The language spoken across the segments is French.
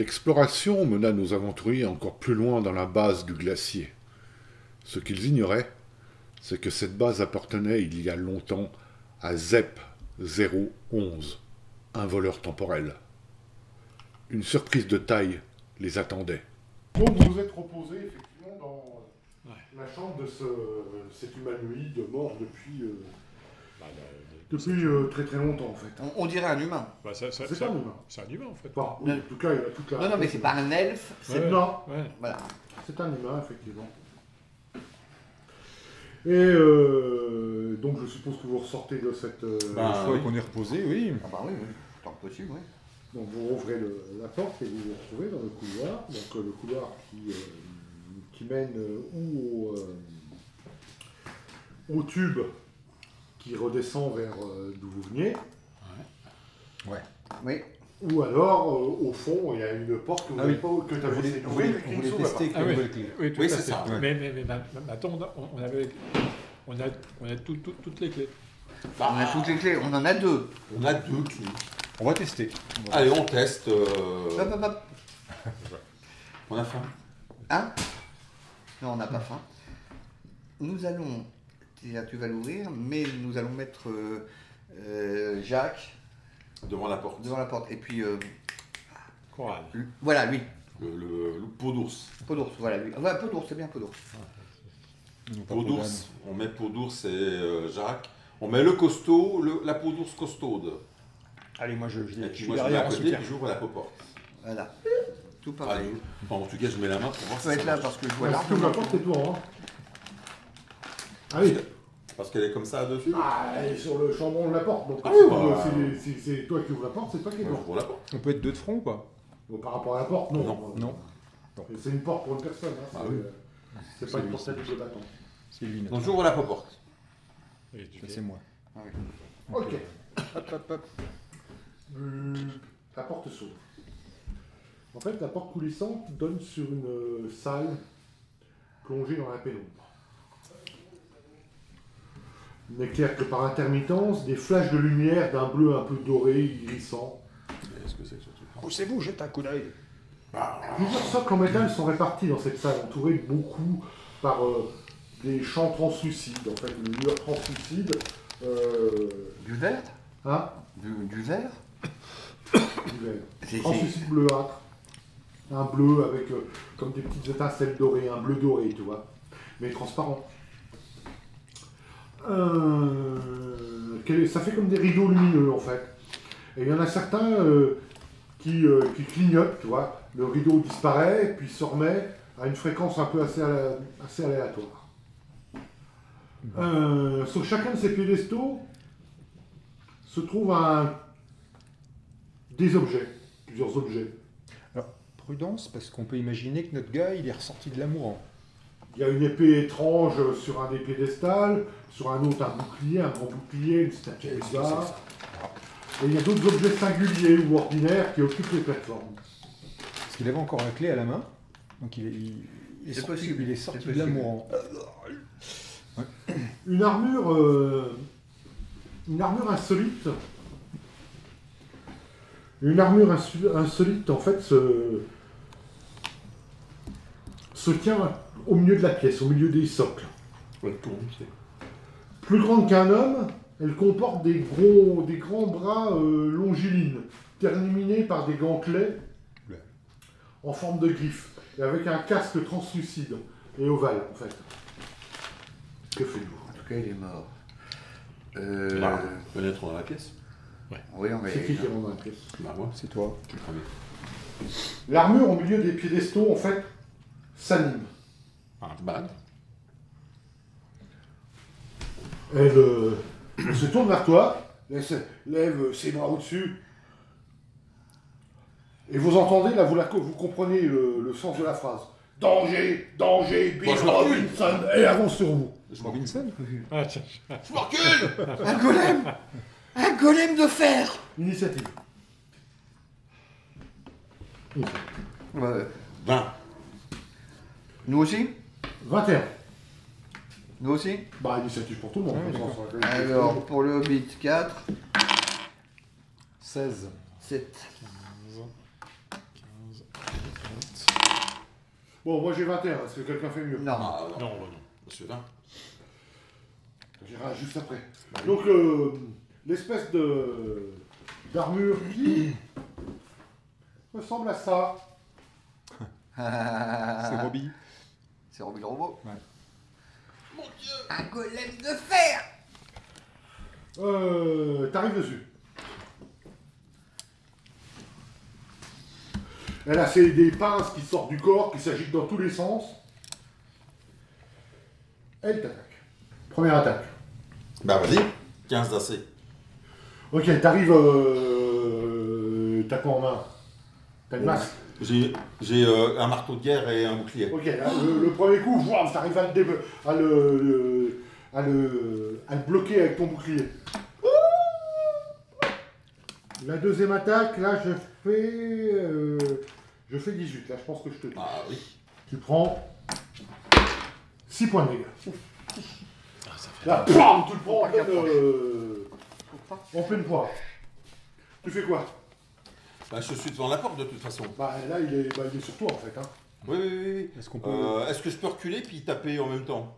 L'exploration mena nos aventuriers encore plus loin dans la base du glacier. Ce qu'ils ignoraient, c'est que cette base appartenait il y a longtemps à ZEP 011, un voleur temporel. Une surprise de taille les attendait. Donc vous vous êtes reposé effectivement dans la chambre de cet humanoïde mort depuis très très longtemps en fait. On dirait un humain. Bah, C'est pas un humain. C'est un humain en fait. Enfin, oui, en tout cas, il a toute la... Non, mais c'est pas un elfe. Ouais. Non, Voilà. c'est un humain, effectivement. Donc je suppose que vous ressortez de cette... Une fois qu'on est reposé, oui. Ah bah oui, tant que possible, oui. Donc vous rouvrez la porte et vous vous retrouvez dans le couloir. Donc le couloir qui mène ou au tube qui redescend vers d'où vous veniez. Ouais. Oui. Ou alors, au fond, il y a une porte que vous n'avez pas... que tu avais laissée On voulait tester avec Ah la oui. nouvelle clé. Oui, tout Oui, à c'est fait. ça. Mais attends, on a toutes les clés. On a toutes les clés, on en a deux. On a 2 clés. On va tester. Allez, on teste. Hop, hop, hop. On a faim. Hein? Non, on n'a pas faim. Nous allons... Tu vas l'ouvrir, mais nous allons mettre Jacques Devant la porte. devant la porte. Et puis, Coral. voilà, lui. Le pot d'ours. Peau d'ours, voilà, lui. Ouais, peau d'ours, c'est bien peau d'ours. Peau d'ours. On met peau d'ours et Jacques. On met le costaud, la peau d'ours costaude. Allez, moi je Et puis suis moi je mets à derrière en côté soutien. puis j'ouvre la porte. Voilà. Tout Allez. pareil. Enfin, en tout cas, je mets la main pour voir Ça si va être ça là marche. parce que je vois Voilà, si tu ouvres la porte, c'est toi, hein. Ah oui. Parce qu'elle est comme ça dessus. Ah, elle est sur le chambon de la porte, donc Ah si oui, bah. si c'est toi qui ouvres la porte, c'est toi qui Moi, ouvres. j'ouvre la porte. On peut être 2 de front ou pas? Donc, par rapport à la porte, non. Non. Non. C'est une porte pour une personne, hein. Ah c'est oui. c'est pas une porte à double bâton. C'est lui. Donc j'ouvre la porte. Et tu Ça fais- c'est moi. Ah oui. Ok. Hop, hop, hop. La porte s'ouvre. En fait, la porte coulissante donne sur une salle plongée dans la pénombre. N'éclaire que par intermittence des flashs de lumière d'un bleu un peu doré, irisant. Qu'est-ce que c'est que ce truc? Poussez-vous, jette un coup d'œil. Plusieurs socles en métal sont répartis dans cette salle, entourés beaucoup par des champs translucides. En fait, une lueur translucide. Du vert? Hein Du vert? Du vert. Translucide bleuâtre. Un bleu avec comme des petites étincelles dorées, un bleu doré, tu vois. Mais transparent. Ça fait comme des rideaux lumineux en fait. Et il y en a certains qui clignotent, tu vois. Le rideau disparaît, puis se remet à une fréquence un peu assez aléatoire. Sur chacun de ces piédestaux se trouvent des objets, plusieurs objets. Alors, prudence, parce qu'on peut imaginer que notre gars, il est ressorti de l'amour. Il y a une épée étrange sur un des piédestals, sur un autre un bouclier, un grand bouclier, une statue bizarre. Et il y a d'autres objets singuliers ou ordinaires qui occupent les plateformes. Parce qu'il avait encore la clé à la main. Donc il est C'est sorti, possible, il est sorti c'est de possible. l'amour. Une armure insolite. Une armure insolite, en fait, se tient au milieu de la pièce, au milieu des socles. Ouais, tout le monde sait. Plus grande qu'un homme, elle comporte des grands bras longilines, terminés par des gantelets Ouais. en forme de griffes, et avec un casque translucide et ovale, en fait. Que faites-vous? En tout cas, il est mort. Bah, peut-être dans la pièce. Oui, on va C'est qui rentre dans la pièce? Bah moi, C'est toi. je suis le premier. L'armure au milieu des piédestaux, en fait, s'anime. Bad. Elle se tourne vers toi, lève ses bras au-dessus, et vous entendez, là, vous comprenez le sens de la phrase. Danger, danger, Bill Moi, je recule. Robinson, et elle avance sur vous. Robinson. Ah, tiens. Je me recule. Un golem! Un golem de fer! Initiative. Ouais. 20. Nous aussi? 21. Nous aussi? Bah, initiative pour tout le monde. Ouais, de toute d'accord. façon. Alors, pour le Hobbit, 4, 16. 7. 15, Bon, moi j'ai 21, est-ce que quelqu'un fait mieux? Non. Ah, non. Non, bah non. Monsieur 20. J'irai juste après. Donc, l'espèce d'armure qui ressemble à ça. C'est Robbie. C'est Robbie le robot. Ouais. Mon Dieu, un golem de fer. T'arrives dessus. Elle a des pinces qui sortent du corps, qui s'agitent dans tous les sens. Elle t'attaque. Première attaque. Bah vas-y. 15 d'AC. Ok, t'arrives. T'as quoi en main? T'as une masse. J'ai un marteau de guerre et un bouclier. Ok, là, le premier coup, wow, t'arrives à le bloquer avec ton bouclier. La deuxième attaque, là, je fais 18. Là, je pense que je te touche. Ah oui. Tu prends 6 points de dégâts. Ah, ça fait... Là, bam, tu le prends Faut en pleine poire. Tu fais quoi? Bah, je suis devant la porte de toute façon. Bah là, il est sur toi en fait. Hein. Oui. Est-ce qu'on peut Est-ce que je peux reculer puis taper en même temps?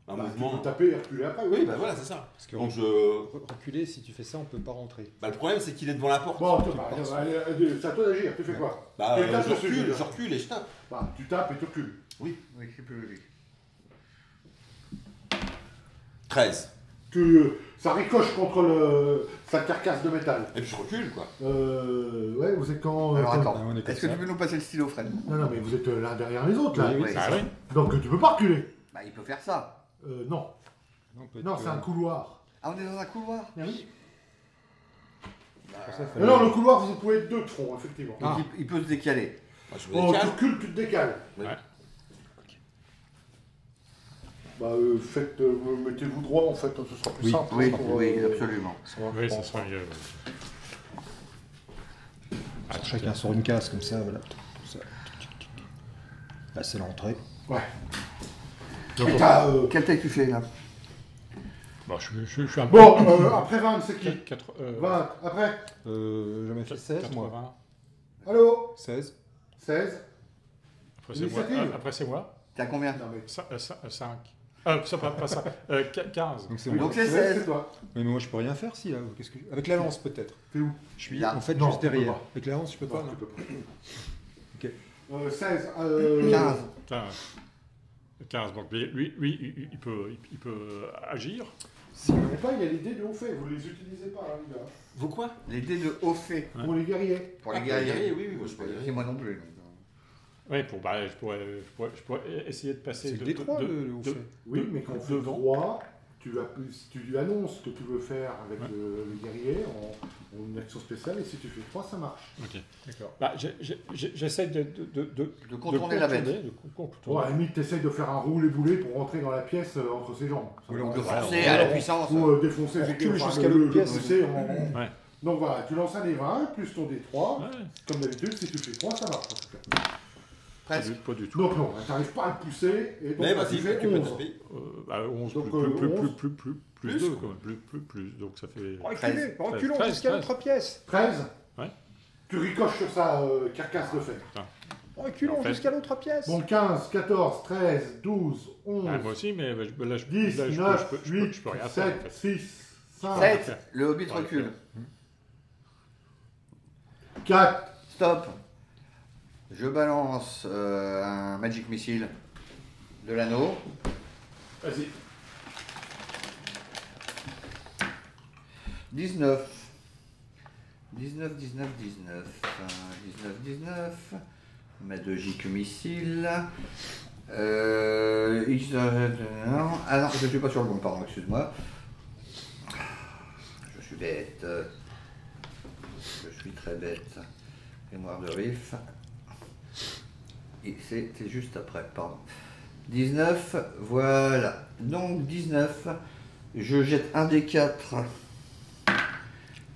Un Bah, tu mouvement. peux taper et reculer après. Oui, bah voilà, c'est ça. Parce que Donc je. reculer, si tu fais ça, on peut pas rentrer. Bah, le problème, c'est qu'il est devant la porte. Bon, c'est à toi d'agir. Tu fais quoi? Bah, Et tape je dessus, recule, déjà. je recule et je tape. Bah, tu tapes et tu recules. Oui, c'est plus logique. 13. Ça ricoche contre sa carcasse de métal. Et puis je recule, quoi. Ouais, vous êtes quand Alors attends, Ah, on est comme est-ce que ça. tu peux nous passer le stylo, Fred? Non, mais vous êtes là derrière les autres là. Oui, Oui. Ah oui. Donc tu peux pas reculer. Bah il peut faire ça. Non. Non, peut-être Non, que- c'est un couloir. Ah on est dans un couloir. Oui. pour ça, fallait- Non, le couloir, vous pouvez être deux de front, effectivement. Donc il peut se décaler. Moi, je me Oh, tu décale. recules, tu te décales. Oui. Ouais. Bah, mettez-vous droit en fait, ce sera plus Oui. simple. Oui, pour, oui, absolument. Oui, ça sera mieux. Ah, Chacun sur une case comme ça, voilà. Tout ça. Là, c'est l'entrée. Ouais. Donc, Et t'as, Quelle taille tu fais là? bon, je suis un peu... Bon, après 20, c'est qui 20, après. Jamais fait 16, moi. 80. Allô 16. 16. Après, c'est moi. L'initiative. Après, c'est moi. T'as combien? Non, mais 5. Ça, pas ça. 15. Donc c'est Oui, moi. donc c'est 16, 16. c'est toi. Mais moi, je peux rien faire si, là. Qu'est-ce que... Avec la lance, peut-être. T'es où? Je suis Là. en fait Non, juste tu peux derrière. pas. Avec la lance, je peux pas, Non, non tu peux pas. Ok. 16. 15. 15. Donc, lui, il peut agir. Si vous n'avez pas, il y a les dés de haut fait. Vous les utilisez pas, hein, les gars. Vous quoi? Les dés de haut fait. Ouais. Pour les guerriers. Pour Ah, les guerriers. oui, moi je peux y Et aller. moi non plus. Oui, je pourrais essayer de passer C'est de... le D3, le haut fait. Oui, De- mais quand on fait devant. 3, tu lui annonces ce que tu veux faire avec le guerrier en une action spéciale, et si tu fais 3, ça marche. Ok. D'accord. Bah, j'essaie de contourner la bête. de contourner. Bon, à la limite, tu essayes de faire un roulé-boulé pour rentrer dans la pièce entre ses jambes. Ça Ou va. De Voilà. forcer à la puissance. Ou défoncer On recule enfin, jusqu'à le l'autre pièce. pousser en- Ouais. Donc voilà, tu lances un des 20 plus ton D3. Ouais, Comme d'habitude, si tu fais 3, ça marche en tout cas. Presque. pas du tout. Donc non, tu n'arrives pas à le pousser. Et donc, Mais tu vas-y, fais tu peux 11. taper. 11 Donc, plus 11. 2, quoi. Plus, donc ça fait... Reculez, reculons 13, jusqu'à 13. l'autre pièce. 13. Ouais. Tu ricoches sur sa carcasse de fer. Reculons En fait- jusqu'à l'autre pièce. Bon, 15, 14, 13, 12, 11, Ah, moi aussi, mais là, 10, là, 9, je 8, peux rien faire. 7, 6, 5, 7. Le hobbit recule. 4. Stop. Je balance un Magic Missile de l'anneau. Vas-y. 19. 19. Magic Missile. Non. Ah non, je ne suis pas sur le bon, pardon, excuse-moi. Je suis bête. Je suis très bête. Mémoire de Riff. Et c'était juste après, pardon. 19, voilà. Donc 19, je jette un des 4.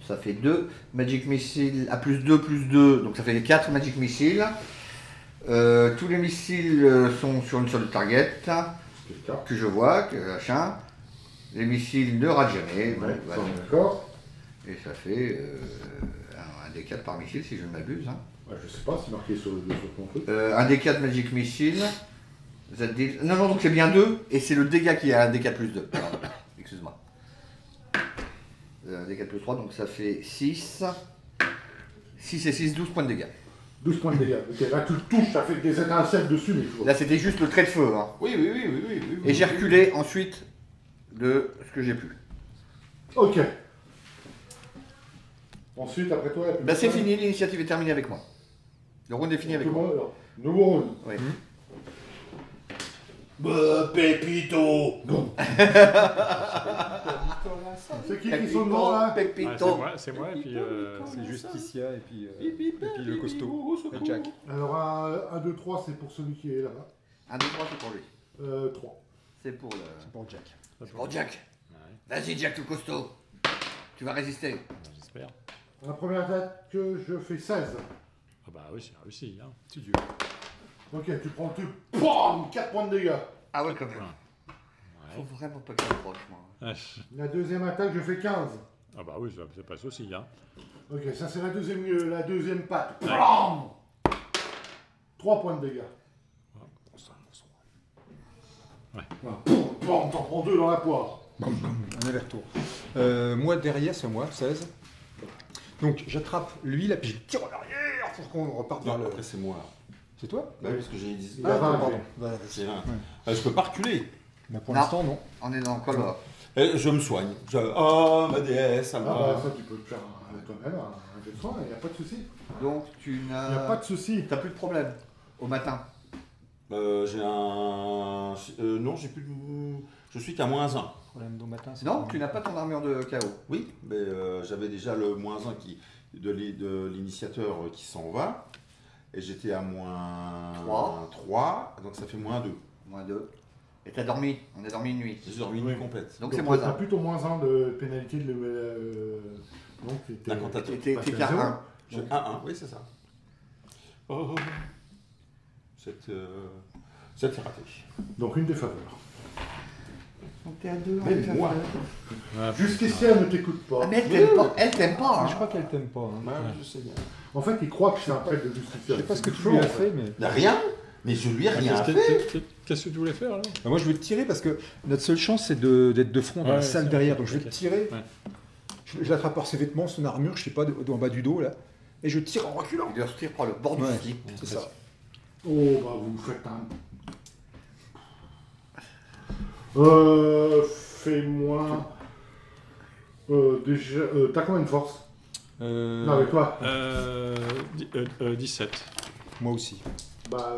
Ça fait 2. Magic Missile à plus 2, donc ça fait 4 Magic Missiles. Tous les missiles sont sur une seule target que je vois, que machin. Les missiles ne ratent jamais. Ouais, donc, voilà. d'accord. Et ça fait un des 4 par missile si je ne m'abuse. Hein. Je sais pas, c'est marqué sur ton truc. Un D4 Magic Missile. Non, donc c'est bien 2, et c'est le dégât qui a un D4 plus 2. Pardon, excuse-moi. Un D4 plus 3, donc ça fait 6. 6 et 6, 12 points de dégâts. 12 points de dégâts. Ok, là tu le touches, ça fait des étincelles dessus, mais toujours. Là c'était juste le trait de feu. Hein. Oui. Et j'ai reculé ensuite de ce que j'ai pu. Ok. Ensuite, après toi, Bah c'est fini, l'initiative est terminée avec moi. Le round est fini avec moi. Nouveau round. Oui. Pépito. Bon. C'est qui sont devant là? Pépito. C'est moi, et puis C'est Justicia et puis le costaud, et Jack. Alors 1, 2, 3, c'est pour celui qui est là-bas. 1, 2, 3, c'est pour lui. 3. C'est pour le... C'est pour Jack. Pour Jack. Vas-y Jack le costaud. Tu vas résister. J'espère. La première attaque, je fais 16. Ah bah oui, c'est réussi. Hein. C'est dur. Ok, tu prends le truc. BAM 4 points de dégâts. Ah ouais quand même. Ouais. Faut vraiment pas que ça approche moi. La deuxième attaque, je fais 15. Ah bah oui, c'est pas souci. Hein. Ok, ça c'est la deuxième patte. BAM 3 points de dégâts. Ouais. Voilà. BAM, t'en prends 2 dans la poire. Un aller-retour. Moi derrière, c'est moi, 16. Donc j'attrape lui, là, puis je le tire en arrière pour qu'on reparte vers Non, le... après c'est moi. C'est toi? Bah oui, parce que j'ai dit. Ah, pardon. C'est un. Ouais. Je peux pas reculer. Mais pour Non. l'instant, non. On est dans le couloir. Je me soigne. Oh, ma déesse, ça Ah va. bah ça tu peux le faire toi-même, un jet de soin, il n'y a pas de souci. Donc tu Il n'y a n'as... pas de souci. T'as plus de problème au matin. J'ai un. Non, j'ai plus de. Je suis qu'à -1. Problème d'au matin, c'est Non, pas- tu n'as pas ton armure de chaos. Oui, mais j'avais déjà le -1 de l'initiateur qui s'en va. Et j'étais à -3. Donc ça fait -2. -2. Et t'as dormi. On a dormi une nuit. J'ai dormi une nuit complète. Donc c'est t'as -1. plutôt -1 de pénalité de donc t'es- L'incantateur. T'es Bah, qu'à zéro. 1. J'ai 1-1, oui, c'est ça. Oh. Cette est raté. Donc une défaveur. Donc t'es à 2. Mais moi. Jusqu'ici elle ne t'écoute pas. Ah mais elle t'aime pas. Elle t'aime pas. Je Hein. crois qu'elle t'aime pas. Hein. Je sais bien. En fait il croit que c'est un prêtre de justice. Je sais pas ce que tu lui as fait, mais... Rien. Mais je lui ai rien fait. Qu'est-ce que tu voulais faire là? Bah, moi, je vais te tirer parce que notre seule chance, c'est d'être de front dans la Ouais, salle c'est derrière. ok, Donc, je vais ok. te tirer. Ouais. Je l'attrape par ses vêtements, son armure, je sais pas, en bas du dos, là. Et je tire en reculant. Il le retire par le bord Ouais. du slip. C'est ça. Oh bah vous faites fais-moi... déjà... t'as combien de force? Non avec toi. 17. Moi aussi. Bah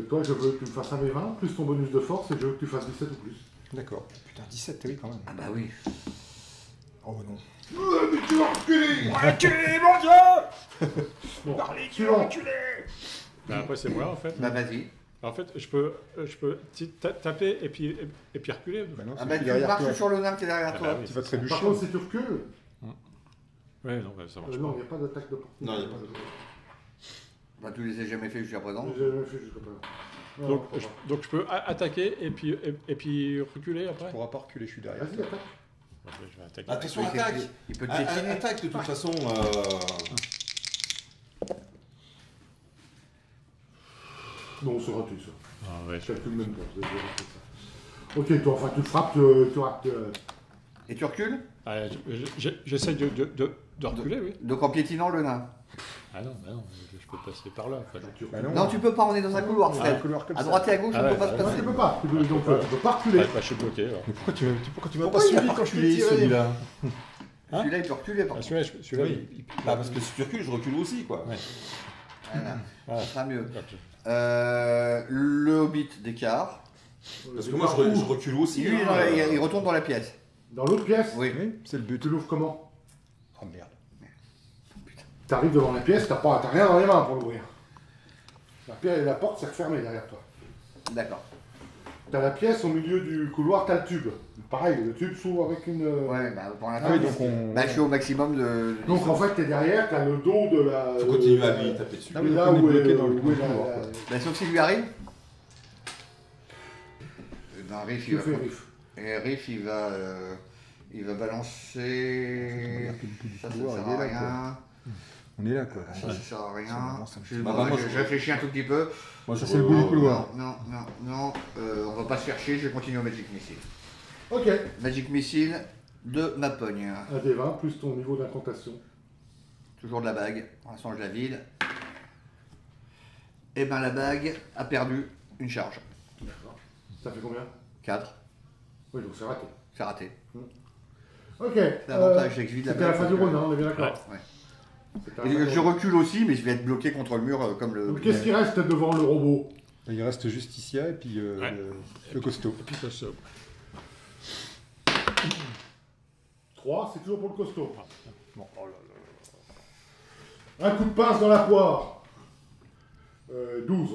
toi je veux que tu me fasses un V20 plus ton bonus de force et je veux que tu fasses 17 ou plus. D'accord. Putain, 17, oui, quand même. Ah bah oui. Oh non. Mais tu vas reculer. Reculez, mon Dieu! Bon, Parlez, tu suivant. reculez! Bah, après, c'est moi en fait. Bah vas-y. En fait, je peux taper et puis reculer. Bah non, Ah c'est bah qui tu derrière marches toi. sur le nain qui est derrière Ah toi. bah oui. Tu vas Par trébucher. contre si tu recules, Ouais, non, bah, ça marche non pas. il n'y a pas d'attaque de portée. Non, il y a pas Bah tu les as jamais fait jusqu'à présent. J'ai jamais fait jusqu'à présent. Non, Donc, ça va. donc je peux attaquer et puis reculer après. Tu pourras pas reculer, je suis derrière. Vas-y attaque. Ok, je vais attaquer. Attention, Il peut- attaque. Il peut te piétiner. Attaque de toute façon. Non c'est raté ça. Ah, ouais, Je calcule même pas. Vous avez fait ça. Ok toi enfin tu frappes, tu rates. Et tu recules. Allez, j'essaie de reculer, oui. Donc en piétinant le nain. Ah non, bah non, je peux passer par là. En fait. Tu Bah recules. Non tu peux pas, on est dans un couloir Un Fred. couloir comme À ça. droite et à gauche Ah on ouais, peut pas se ouais. Non, passer. tu peux pas. Donc tu peux pas reculer. Ouais, bah, je suis bloqué. Alors. Mais pourquoi tu m'as pas Pourquoi suivi il a quand je t'ai Reculé, tiré? celui-là. Hein Celui-là il peut reculer par Ah, contre. celui-là, Oui. Bah, parce que si tu recules, je recule aussi, quoi. Ouais. Voilà. Voilà. Ça sera mieux. Ok. Le hobbit d'écart. Parce que moi, je recule aussi. Lui, hein. il retourne dans la pièce. Dans l'autre pièce, Oui. Oui, c'est le but. tu l'ouvres comment? Oh merde. T'arrives devant la pièce, t'as rien dans les mains pour l'ouvrir. La porte s'est refermée derrière toi. D'accord. T'as la pièce au milieu du couloir, t'as le tube. Pareil, le tube s'ouvre avec une. Ouais, bah pour Ah l'instant. oui, donc on... Bah je suis au maximum de. Donc en fait, t'es derrière, t'as le dos de la. Faut continuer à lui taper dessus. Ah oui, là donc on est où bloqué est, dans le où est couloir, la- quoi. Bah sauf s'il lui arrive. Ben, Riff, Tu il va. fais Riff. Et Riff, il va balancer. Regarde que le Ça couloir, sert il est à là, quoi. rien. On est là, quoi. Ça sert à rien. vraiment, ça me- Je réfléchis un tout petit peu. Moi, Ça, c'est le bout du couloir. Non. On va pas se faire chier, je vais continuer au Magic Missile. Ok. Magic Missile de ma pogne. Un des 20 plus ton niveau d'incantation. Toujours de la bague. Pour l'instant, je la vide. Et ben la bague a perdu une charge. D'accord. Ça fait combien? 4. Oui, donc c'est raté. C'est raté. Ok. L'avantage, c'est que je vide la C'était la bague. fin du round, hein, on est bien d'accord. Ouais. C'était la Et fin du je round. recule aussi, mais je vais être bloqué contre le mur comme le. Donc qu'est-ce qui reste devant le robot? Il reste Justicia et puis le costaud. Et puis ça se... 3, c'est toujours pour le costaud. Bon, oh là là. Un coup de pince dans la poire. 12.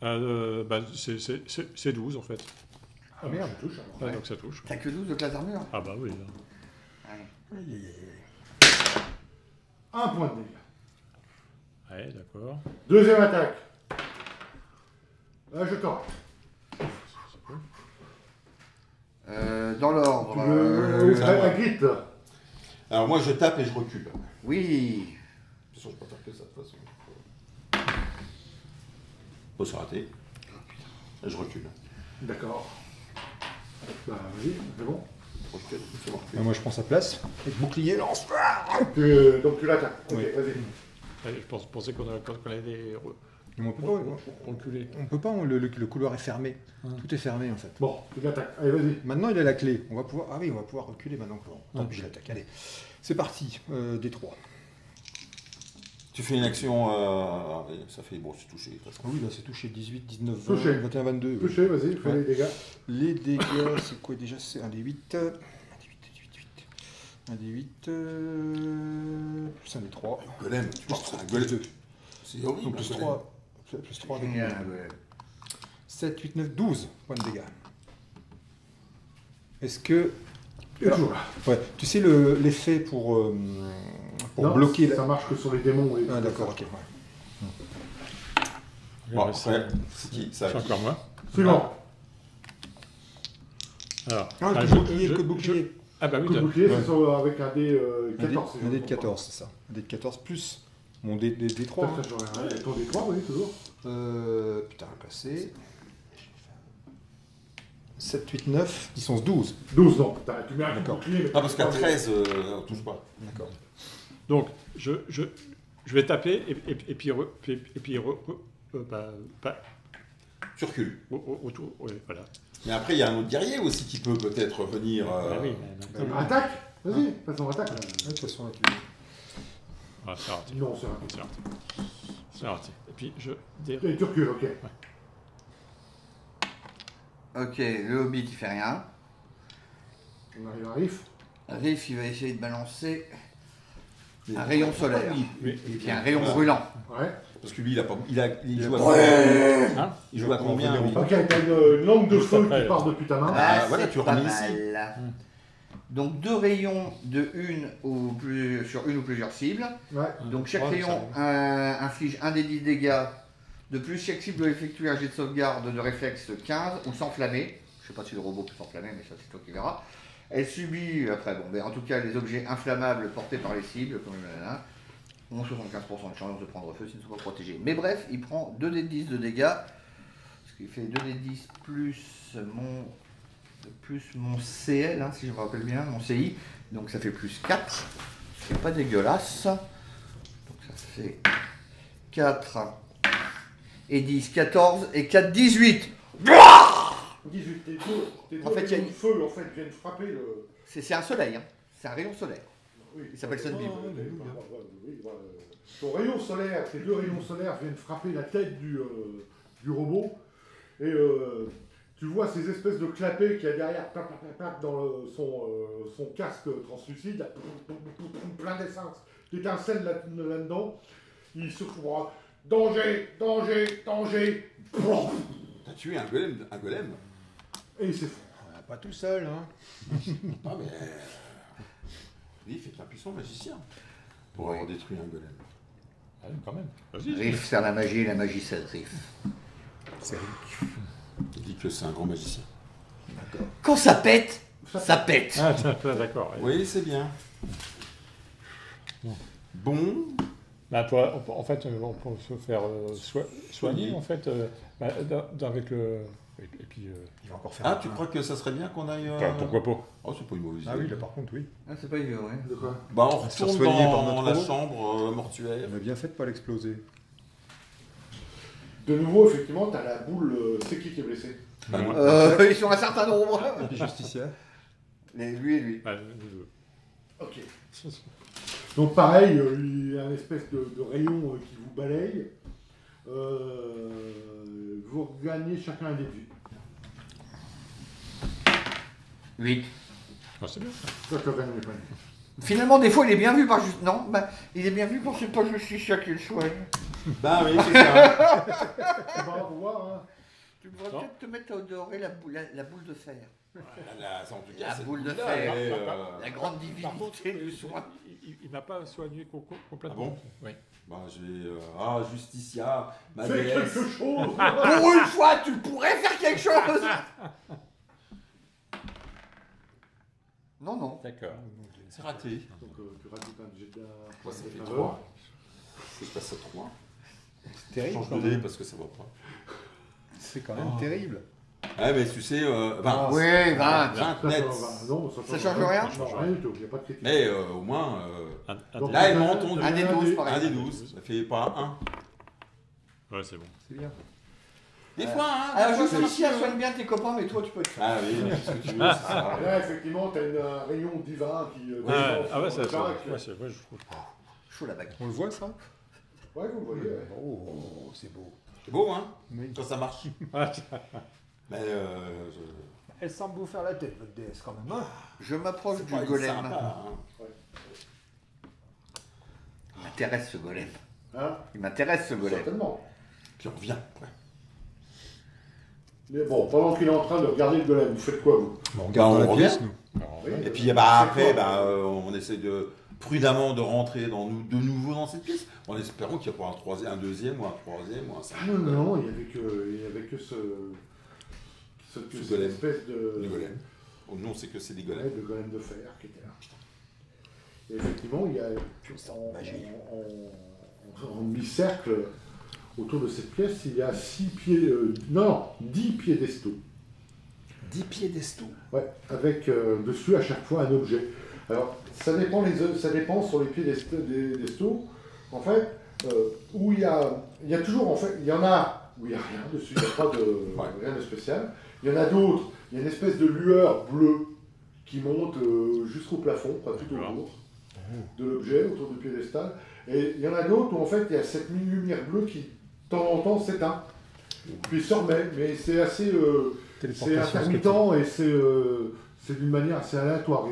Bah, c'est 12 en fait. Ah merde, je touche. Alors. Donc ça touche. T'as que 12 de classe d'armure. Ah bah oui. Là. Ouais. 1 point de dégâts. Ouais, d'accord. Deuxième attaque. Là, je t'arrête. Dans l'ordre. La grite. Alors moi, je tape et je recule. Oui. De toute façon, je peux faire que ça, de toute façon. Oh, c'est raté. Et je recule. D'accord. Bah, vas-y, c'est bon. Je recule, c'est bon. Moi, je prends sa place. Et le bouclier lance. Donc tu l'attaques. Ok, Oui. vas-y. Ouais, je pensais qu'on allait Mais on peut pas. reculer. On peut pas. Le couloir est fermé. Tout est fermé en fait. Bon, tu l'attaques. Allez, vas-y. Maintenant, il a la clé. On va pouvoir. Ah oui, on va pouvoir reculer maintenant. Tant pis, je l'attaque. Allez, c'est parti. D3. Tu fais une action. Ça fait. Bon, c'est touché. De toute façon. Ah oui, là, c'est touché. 18, 19, 20, Touché. 21, 22. oui. Touché, vas-y, fais Ouais. les dégâts. Les dégâts, c'est quoi déjà? C'est un des 8. Un des 8. Plus un des 3. Golem, tu penses que c'est un Plus golem. 2. C'est horrible. Donc plus un golem. 3. Plus 3 avec Génial, moi. ouais. 7, 8, 9, 12 points de dégâts. Est-ce que. Toujours là. Ouais, tu sais l'effet pour Non, bloquer la. Ça marche que sur les démons. Et Ah, d'accord, ok. Ouais. Bon, Ouais, après, c'est qui ça? C'est encore moi. Suivant. Alors, Ah, le je- bouclier, je- le bouclier. Ah bah oui, Coup de t'as- bouclier, Ouais. c'est avec un dé 14. Un dé de 14, c'est ça. Un dé de 14 plus mon dé de 3. Peut-être que j'aurais rien. Ton dé 3, oui, toujours. Putain, replacer. 7, 8, 9, 10, 11, 12. 12, non. Tu mets un coup de D'accord. bouclier. mais Ah, parce qu'à tu- 13, on touche pas. D'accord. Donc, je vais taper et puis Tu recules. autour. Ouais, voilà. Mais après, il y a un autre guerrier aussi qui peut peut-être venir. Ah oui, mais maintenant- Attaque. Vas-y, façon attaque. là. De toute façon, avec Ah, c'est raté. Non, c'est raté. C'est raté. C'est raté. Et puis je Et tu recules, ok. Ok, le Hobbit il fait rien. On arrive à Riff. Riff il va essayer de balancer un rayon solaire. Oui. Et puis un rayon brûlant. Ouais. Parce que lui, il joue à Ouais. Hein Il joue à combien lui Ok, t'as une langue de Juste feu après, qui part depuis ta main. Ah, voilà, c'est tu pas remets ici. mal. Donc deux rayons de sur une ou plusieurs cibles. Ouais. Donc chaque Ouais, rayon inflige un des 10 dégâts. De plus, chaque cible doit effectuer un jet de sauvegarde de réflexe 15 ou s'enflammer. Je sais pas si le robot peut s'enflammer, mais ça c'est toi qui verras. Elle subit, après, bon, ben, en tout cas, les objets inflammables portés par les cibles, comme là, ont 75% de chance de prendre feu s'ils ne sont pas protégés. Mais bref, il prend 2d10 de dégâts, ce qui fait 2d10 plus mon CL, hein, si je me rappelle bien, mon CI. Donc ça fait plus 4, ce qui n'est pas dégueulasse. Donc ça fait 4 et 10, 14 et 4, 18. 18, tes deux En fait, il y a rayons de feu en fait, viennent frapper le. C'est un soleil, hein. C'est un rayon solaire. Oui. Il s'appelle Sunbeam. Ton rayon solaire, tes deux rayons solaires viennent frapper la tête du robot. Et tu vois ces espèces de clapets qu'il y a derrière, clap, clap, clap, clap, dans son casque translucide, plein d'essence, d'étincelles là-dedans. Il se trouve danger, danger, danger. T'as tué un golem. Et il s'effondre. Pas tout seul, hein. Ah, mais. Lui, il fait un puissant magicien pour avoir détruit un golem. Ah oui, quand même. Vas-y. Riff sert la magie et la magie sert Riff. Il dit que c'est un grand magicien. Quand ça pète, ça pète. Ah, d'accord. Oui, c'est bien. Bon, Bah, en fait, on peut se faire soigner, en fait, avec le... Et puis... Il va encore faire Ah, un tu peu. crois que ça serait bien qu'on aille... pourquoi pas? Oh, c'est pas une mauvaise idée. Ah oui, là par contre, oui. Ah, c'est pas évident, ouais. De quoi? Bah, on Se retourne soigner par dans notre la eau. chambre mortuaire. On a bien fait de pas l'exploser. De nouveau, effectivement, t'as la boule. C'est qui est blessé? Bah, moi. Ils sont un certain nombre. Et puis Justicia. Lui et lui. Bah, nous deux. Ok. Donc pareil, il y a une espèce de rayon qui vous balaye. Vous gagnez chacun un dé de vie. 8. Ah, c'est bien. Toi, tu gagnes les points. Finalement, des fois, il est bien vu par juste. Non, bah, il est bien vu quand c'est pas Justicia qui le soigne. Bah oui, c'est ça. On va voir, hein. Tu devrais Non. peut-être te mettre à odorer la boule de fer. Là, ça, en tout cas, La cette boule de boule-là, fer. elle est, La grande Par contre, divinité du soin. il m'a pas soigné complètement. Ah bon? Oui. Bah, je vais... Ah, Justicia, ma Fais déesse. quelque chose. Pour une fois, tu pourrais faire quelque chose. Non, non. D'accord. C'est raté. Donc tu rajoutes un jet d'un. Moi, ça fait d'un 3. Je passe à 3. C'est Je terrible. change quand de dé même. parce que ça va pas. C'est quand même Oh. terrible. Ouais, mais tu sais, 20. Oui, 20. 20 net. Non, Ça change rien. Ça change rien du tout, il n'y a pas de critique. Mais au moins, Donc, là, tu ils m'ont gagnes- entendu. tu Un des gagnes 12, par un des exemple. 12, ça fait pas 1. Ouais, c'est bon. C'est bien. Des fois, hein. Alors, des fois, Justicia soigne bien tes copains, mais toi, tu peux le faire. Ah oui, mais qu'est-ce que tu veux, c'est ça. Là, effectivement, tu as un rayon divin qui. Ah ouais, sur ça, Jacques. ouais, je trouve. Chaud la bague. On le voit ça? Ouais, vous voyez. Ouais. Oh, c'est beau. C'est beau, hein, Oui. quand ça marche. Mais Elle semble vous faire la tête, votre déesse, quand même. Hein. Je m'approche c'est du pas golem. sympa, hein. Il m'intéresse ce golem. Hein? Il m'intéresse ce golem. Certainement. Puis on revient après. Mais bon, pendant qu'il est en train de regarder le golem, vous faites quoi, vous? Bon, on Bah, garde on la revient. pièce, nous. Oui, Et puis c'est après, quoi on essaie de prudemment de rentrer de nouveau dans cette pièce, en espérant qu'il n'y a pas un deuxième, ou un troisième, ou un cinquième. Non, il n'y avait que cette golem. espèce de. Le golem. Oh, nous, on sait que c'est des Ouais, golems. le golem de fer qui était là. Et effectivement, il y a en demi-cercle autour de cette pièce, il y a 6 pieds, 10 piédestaux. 10 pieds d'esto. Ouais, avec dessus à chaque fois un objet. Alors, ça dépend sur les piédestaux. En fait, où il y a toujours, en fait, il y en a où il n'y a rien dessus, il n'y a pas de rien de spécial. Il y en a d'autres, il y a une espèce de lueur bleue qui monte jusqu'au plafond, quoi, tout autour de l'objet, autour du piédestal. Et il y en a d'autres où en fait il y a cette lumière bleue qui de temps en temps s'éteint, puis se remet, mais c'est assez, c'est intermittent et c'est d'une manière assez aléatoire.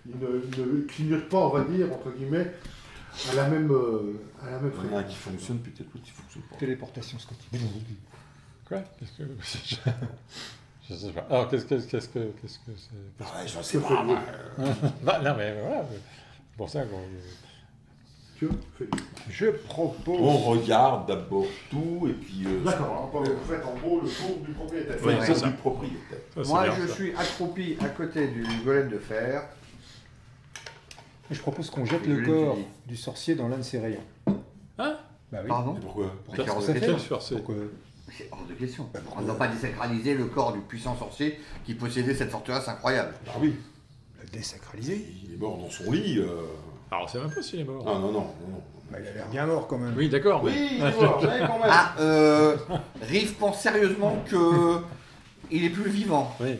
Il ne clignote pas, on va dire, entre guillemets, à la même Il y en a un fréquence. qui fonctionne, peut-être l'autre qui fonctionne pas. Téléportation Scotty. Quoi? Qu'est-ce que... Je sais pas. Alors, qu'est-ce que c'est? Ah ouais, je sais pas. moi, Bah, non, mais voilà. C'est pour ça qu'on... Tu veux? Fais-le. Je propose. On regarde d'abord tout, et puis... D'accord, vous faites en gros le tour du propriétaire. Oui, c'est c'est ça. du propriétaire. Ça, c'est Moi, bien, je ça. suis accroupi à côté du golem de fer. Je propose qu'on jette Je le l'ai corps dit. du sorcier dans l'un de ses rayons. Hein? Bah oui. Pardon? Et pourquoi? Pour Quel faire hors ce que de ça question. fait. Forcé. Pourquoi C'est hors de question. On ne doit pas désacraliser le corps du puissant sorcier qui possédait cette forteresse incroyable. Ah oui, Le désacraliser. il est mort dans son lit. Alors, on sait même pas s'il est mort. Non, non, non. Bah, il a l'air bien mort quand même. Oui, d'accord. Oui, il est mort, mais quand même. Ah, Riff pense sérieusement que il est plus vivant. Oui.